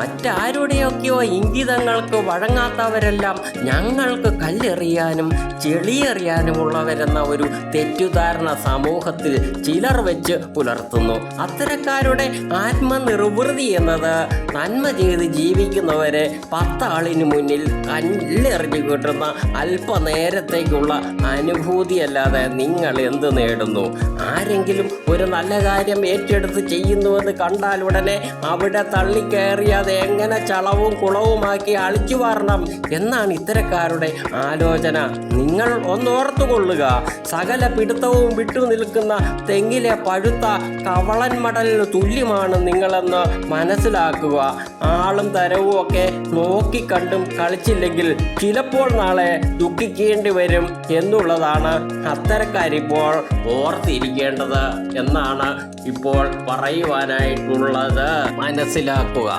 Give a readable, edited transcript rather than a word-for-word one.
മറ്റാരുടെയൊക്കെയോ ഇംഗിതങ്ങൾക്ക് വഴങ്ങാത്തവരെല്ലാം ഞങ്ങൾക്ക് കല്ലെറിയാനും ചെളിയെറിയാനുമുള്ളവരെന്ന ഒരു തെറ്റുധാരണ സമൂഹത്തിൽ ചിലർ വെച്ച് പുലർത്തുന്നു. അത്തരക്കാരുടെ ആത്മനിർവൃതി എന്നത് നന്മ ചെയ്ത് ജീവിക്കുന്നവരെ 10 ആളിന് മുന്നിൽ കല്ലെറിഞ്ഞു കിട്ടുന്ന അല്പനേരത്തേക്കുള്ള അനുഭൂതിയല്ലാതെ നിങ്ങൾ എന്ത് നേടുന്നു? ആരെങ്കിലും ഒരു നല്ല കാര്യം ഏറ്റെടുത്ത് ചെയ്യുന്നുവെന്ന് കണ്ടാൽ ഉടനെ അവിടെ തള്ളിക്കയറി അത് എങ്ങനെ ചളവും കുളവുമാക്കി അളിച്ചു വാരണം എന്നാണ് ഇത്തരക്കാരുടെ ആലോചന. നിങ്ങൾ ഒന്നോർത്തുകൊള്ളുക, സകല പിടുത്തവും വിട്ടു നിൽക്കുന്ന തെങ്ങിലെ പഴുത്ത കവളൻ മടലിന് തുല്യമാണ് നിങ്ങളെന്ന് മനസ്സിലാക്കുക. ആളും തരവും ഒക്കെ നോക്കിക്കണ്ടും കളിച്ചില്ലെങ്കിൽ ചിലപ്പോൾ നാളെ ദുഃഖിക്കേണ്ടി വരും എന്നുള്ളതാണ് അത്തരക്കാരിപ്പോൾ ഓർത്തിരിക്കേണ്ടത് എന്നാണ് ഇപ്പോൾ പറയുവാനായിട്ടുള്ളത്. മനസ്സിലാക്കുക.